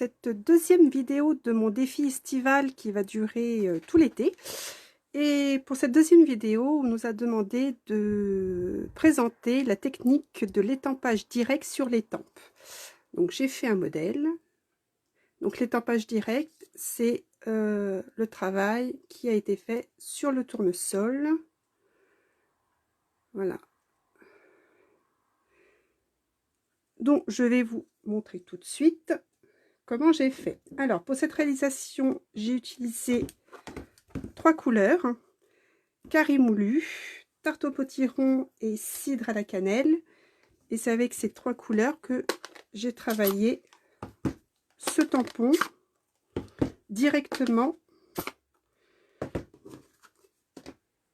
cette deuxième vidéo de mon défi estival qui va durer tout l'été. Et pour cette deuxième vidéo, on nous a demandé de présenter la technique de l'étampage direct sur l'étampe. Donc j'ai fait un modèle. Donc l'étampage direct, c'est le travail qui a été fait sur le tournesol. Voilà. Donc je vais vous montrer tout de suite comment j'ai fait. Alors pour cette réalisation, j'ai utilisé 3 couleurs, carré moulu, tarte au potiron et cidre à la cannelle. Et c'est avec ces 3 couleurs que j'ai travaillé ce tampon directement.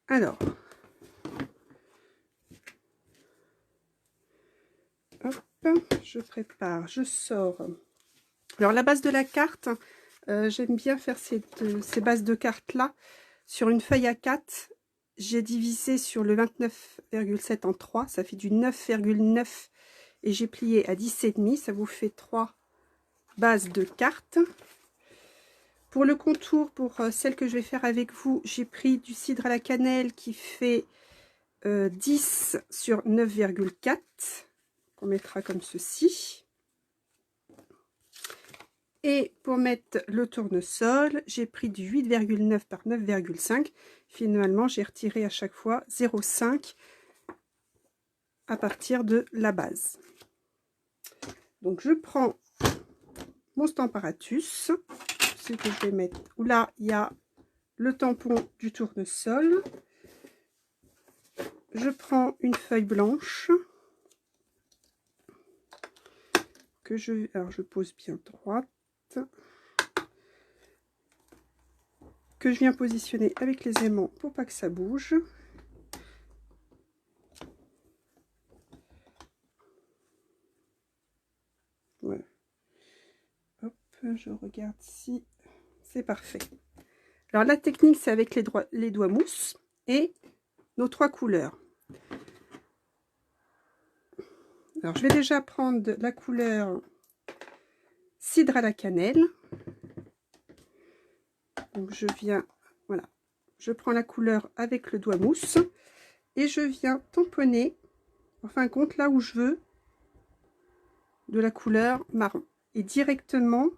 Alors, hop, je prépare, je sors. Alors la base de la carte, j'aime bien faire ces bases de cartes là sur une feuille A4. J'ai divisé sur le 29,7 en 3, ça fait du 9,9 et j'ai plié à 10,5, ça vous fait 3 bases de cartes. Pour le contour, pour celle que je vais faire avec vous, j'ai pris du cidre à la cannelle qui fait 10 sur 9,4, qu'on mettra comme ceci. Et pour mettre le tournesol, j'ai pris du 8,9 par 9,5. Finalement, j'ai retiré à chaque fois 0,5 à partir de la base. Donc, je prends mon Stamparatus, ce que je vais mettre, où là, il y a le tampon du tournesol. Je prends une feuille blanche que alors je pose bien droite, que je viens positionner avec les aimants pour pas que ça bouge. Voilà. Hop, je regarde si c'est parfait. Alors la technique, c'est avec les doigts mousse et nos 3 couleurs. Alors je vais déjà prendre la couleur cidre à la cannelle. Donc je viens, voilà, je prends la couleur avec le doigt mousse et je viens tamponner, en fin de compte, là où je veux, de la couleur marron. Et directement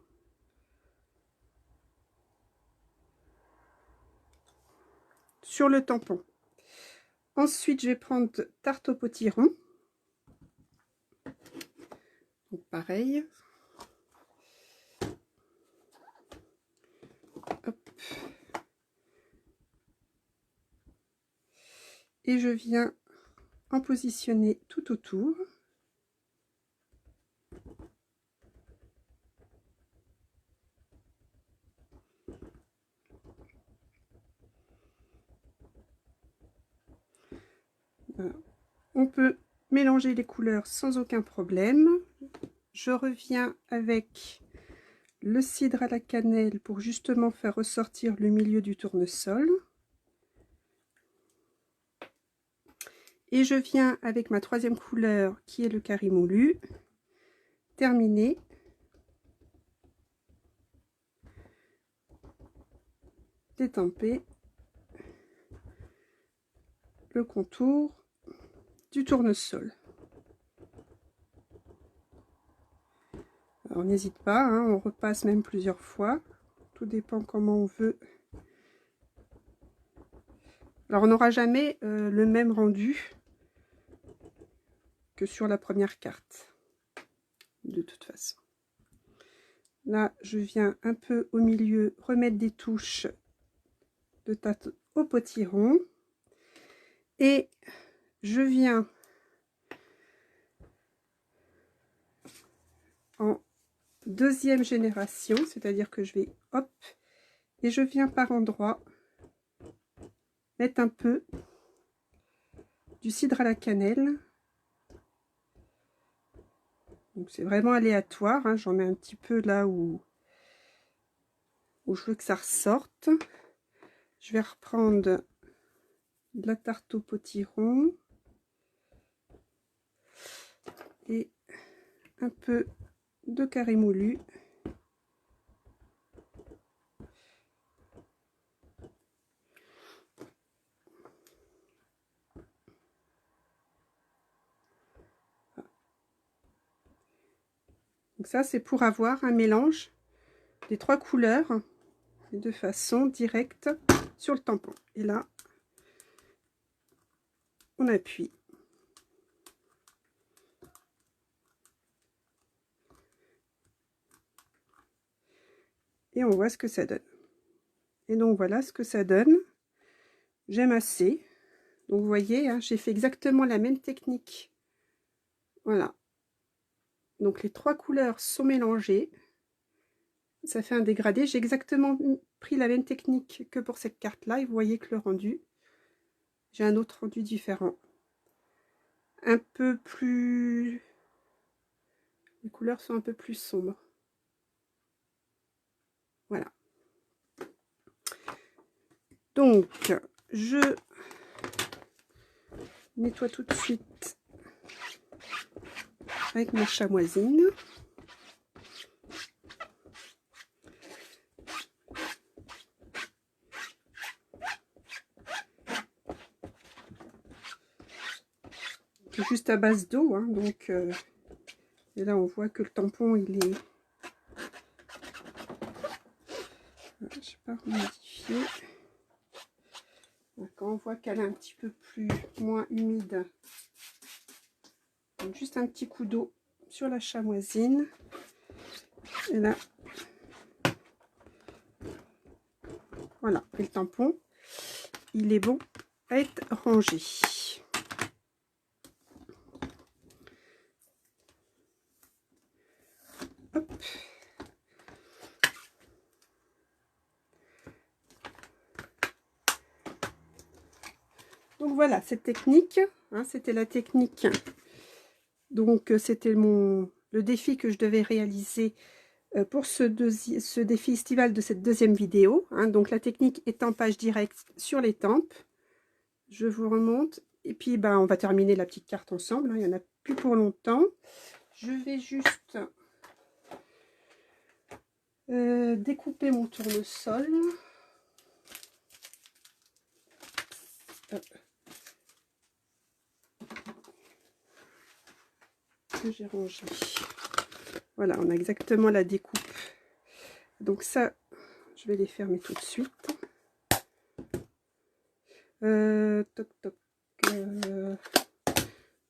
sur le tampon. Ensuite, je vais prendre tarte au potiron. Donc pareil. Hop. Et je viens en positionner tout autour. Voilà. On peut mélanger les couleurs sans aucun problème. Je reviens avec le cidre à la cannelle pour justement faire ressortir le milieu du tournesol. Et je viens avec ma 3e couleur qui est le carré moulu, terminer. Détamper le contour du tournesol. Alors n'hésite pas, hein, on repasse même plusieurs fois, tout dépend comment on veut. Alors on n'aura jamais le même rendu que sur la première carte, de toute façon. Là je viens un peu au milieu remettre des touches de tarte au potiron et je viens en 2e génération, c'est-à-dire que je vais hop et je viens par endroits mettre un peu du cidre à la cannelle. Donc c'est vraiment aléatoire, hein. J'en mets un petit peu là où je veux que ça ressorte. Je vais reprendre de la tarte au potiron et un peu de carré moulu ça, c'est pour avoir un mélange des 3 couleurs de façon directe sur le tampon. Et là, on appuie. Et on voit ce que ça donne. Et donc voilà ce que ça donne. J'aime assez. Donc vous voyez, hein, j'ai fait exactement la même technique. Voilà. Donc les 3 couleurs sont mélangées. Ça fait un dégradé. J'ai exactement pris la même technique que pour cette carte-là. Et vous voyez que le rendu, j'ai un autre rendu différent. Un peu plus... Les couleurs sont un peu plus sombres. Voilà. Donc, je nettoie tout de suite avec ma chamoisine. Juste à base d'eau, hein, donc et là on voit que le tampon il est, je sais pas modifié. Quand on voit qu'elle est un petit peu moins humide, donc juste un petit coup d'eau sur la chamoisine, et là voilà, et le tampon il est bon à être rangé. Hop. Donc voilà, cette technique, hein, c'était la technique, donc c'était le défi que je devais réaliser pour ce défi estival de cette deuxième vidéo, hein. Donc la technique étampage direct sur les tempes. Je vous remonte, et puis on va terminer la petite carte ensemble, hein. Il n'y en a plus pour longtemps. Je vais juste découper mon tournesol. Que j'ai rangé. Voilà, on a exactement la découpe. Donc ça, je vais les fermer tout de suite. Toc toc.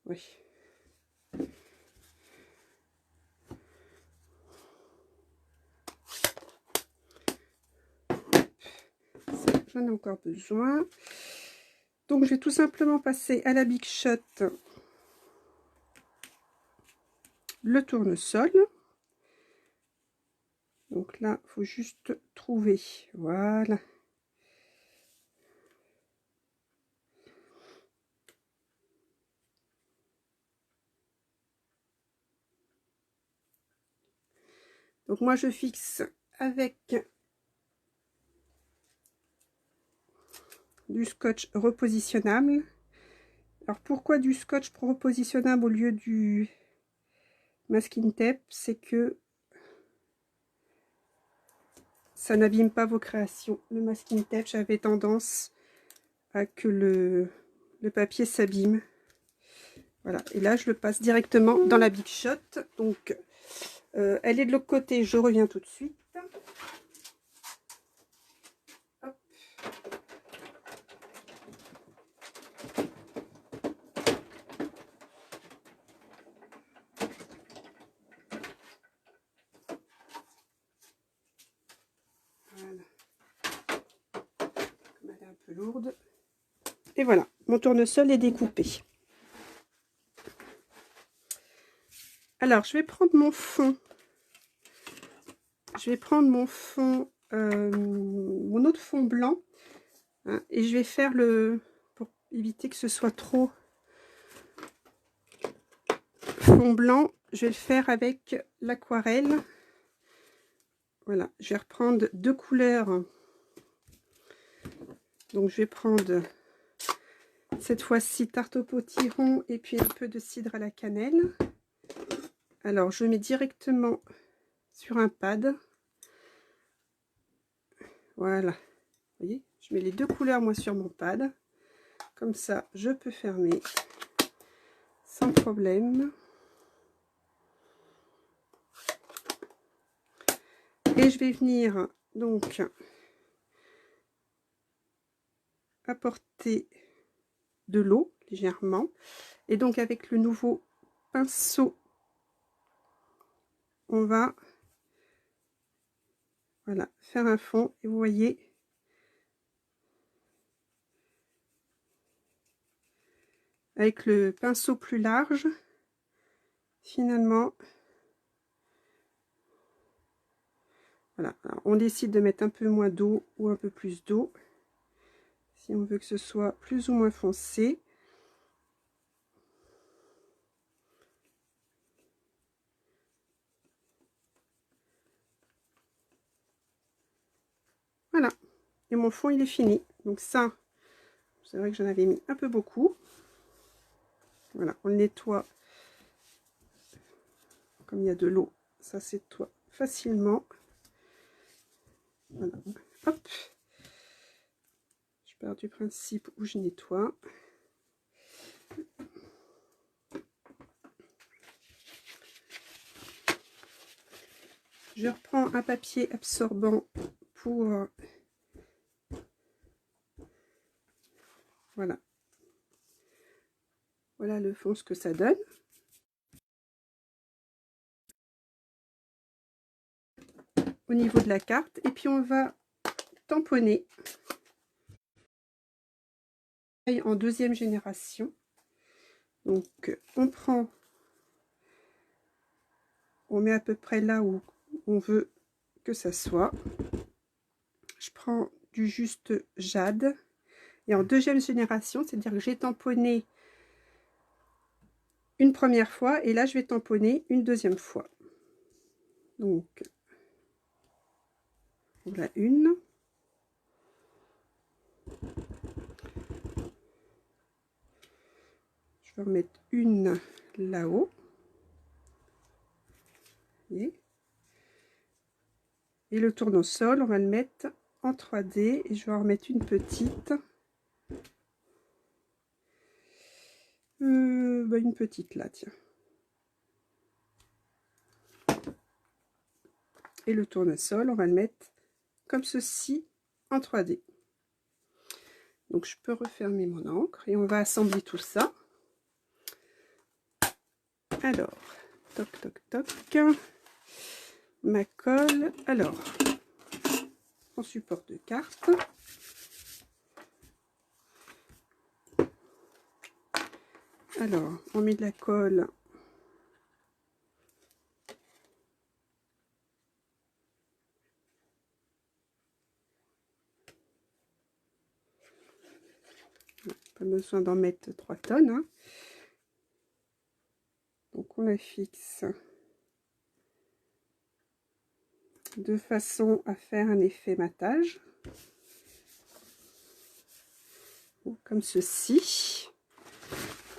Oui. J'en ai encore besoin. Donc je vais tout simplement passer à la Big Shot le tournesol. Donc là, il faut juste trouver. Voilà. Donc moi, je fixe avec du scotch repositionnable. Alors pourquoi du scotch repositionnable au lieu du masking tape? C'est que ça n'abîme pas vos créations. Le masking tape, j'avais tendance à que le papier s'abîme. Voilà, et là je le passe directement dans la Big Shot. Donc elle est de l'autre côté, je reviens tout de suite. Hop. Voilà. Comme elle est un peu lourde. Et voilà, mon tournesol est découpé. Alors, je vais prendre mon fond. Je vais prendre mon fond, mon autre fond blanc, hein, et je vais faire pour éviter que ce soit trop fond blanc, je vais le faire avec l'aquarelle. Voilà, je vais reprendre 2 couleurs. Donc, je vais prendre cette fois-ci tarte au potiron et puis un peu de cidre à la cannelle. Alors, je mets directement sur un pad. Voilà. Vous voyez, je mets les 2 couleurs, moi, sur mon pad. Comme ça, je peux fermer sans problème. Et je vais venir donc apporter de l'eau légèrement. Et donc avec le nouveau pinceau, on va voilà, faire un fond. Et vous voyez, avec le pinceau plus large, finalement, voilà. Alors, on décide de mettre un peu moins d'eau ou un peu plus d'eau, si on veut que ce soit plus ou moins foncé. Voilà, et mon fond il est fini. Donc ça, c'est vrai que j'en avais mis un peu beaucoup. Voilà, on le nettoie comme il y a de l'eau, ça s'nettoie facilement. Voilà. Hop, je pars du principe où je nettoie. Je reprends un papier absorbant pour voilà. Voilà le fond, ce que ça donne. Au niveau de la carte, et puis on va tamponner en deuxième génération. Donc on prend, on met à peu près là où on veut que ça soit. Je prends du juste jade, et en deuxième génération, c'est à dire que j'ai tamponné une première fois et là je vais tamponner une deuxième fois. Donc voilà une. Je vais en mettre une là-haut. Et le tournesol, on va le mettre en 3D et je vais en remettre une petite. Une petite là, tiens. Et le tournesol, on va le mettre comme ceci en 3D. Donc je peux refermer mon encre et on va assembler tout ça. Alors, toc toc toc. Ma colle. Alors, mon support de carte. Alors, on met de la colle. Pas besoin d'en mettre 3 tonnes. Hein. Donc on la fixe de façon à faire un effet matage. Comme ceci.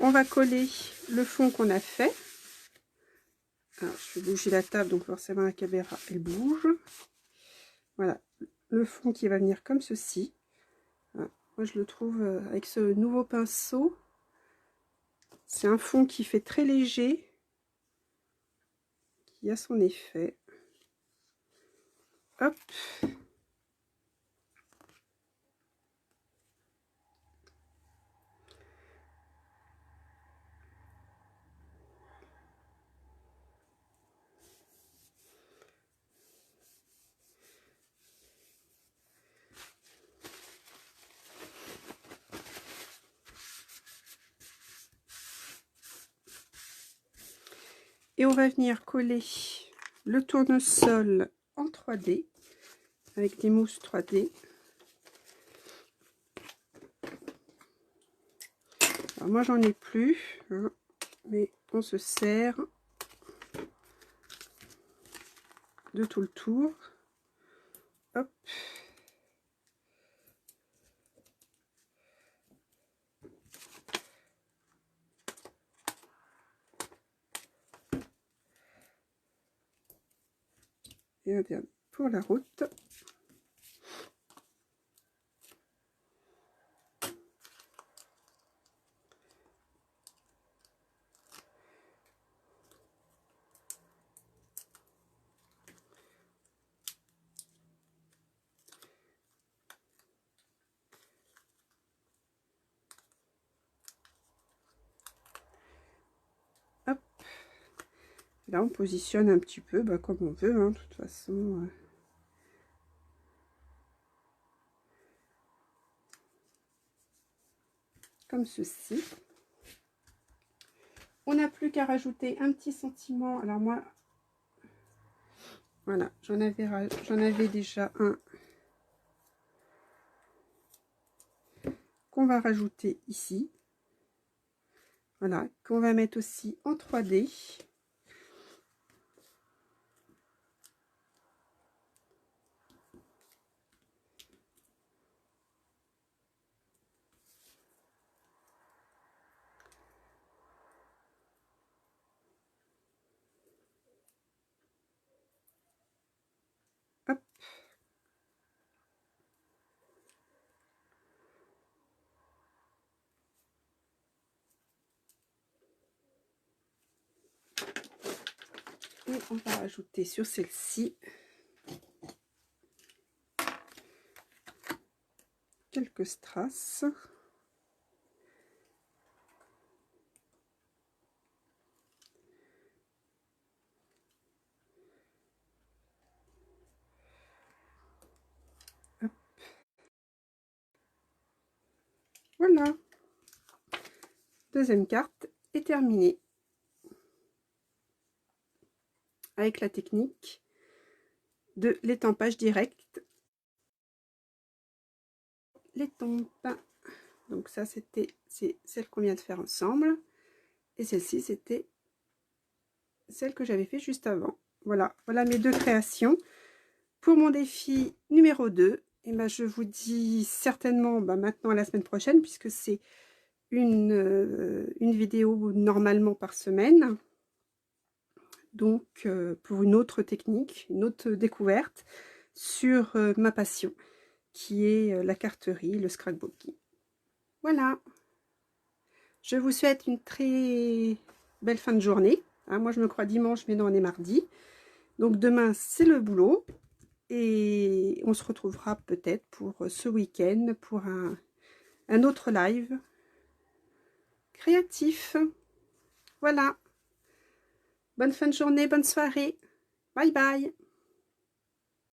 On va coller le fond qu'on a fait. Alors, je vais bouger la table, donc forcément la caméra elle bouge. Voilà, le fond qui va venir comme ceci. Voilà. Moi je le trouve avec ce nouveau pinceau, c'est un fond qui fait très léger, qui a son effet. Hop. Et on va venir coller le tournesol en 3D avec des mousses 3D. Alors moi j'en ai plus, hein, mais on se sert de tout le tour. Hop. Et un dernier pour la route. Là, on positionne un petit peu comme on veut, hein, de toute façon. Comme ceci. On n'a plus qu'à rajouter un petit sentiment. Alors moi, voilà, j'en avais déjà un qu'on va rajouter ici. Voilà, qu'on va mettre aussi en 3D. Hop. Et on va rajouter sur celle-ci quelques strass. Hop. Voilà. Deuxième carte est terminée. Avec la technique de l'étampage direct. L'étampe. Donc ça, c'est celle qu'on vient de faire ensemble. Et celle-ci, c'était celle que j'avais fait juste avant. Voilà, voilà mes deux créations. Pour mon défi numéro 2, et ben, je vous dis certainement maintenant à la semaine prochaine, puisque c'est une vidéo normalement par semaine. Donc, pour une autre technique, une autre découverte sur ma passion, qui est la carterie, le scrapbooking. Voilà. Je vous souhaite une très belle fin de journée. Hein, moi, je me crois dimanche, mais non, on est mardi. Donc, demain, c'est le boulot. Et on se retrouvera peut-être pour ce week-end, pour un autre live créatif. Voilà. Bonne fin de journée, bonne soirée. Bye bye.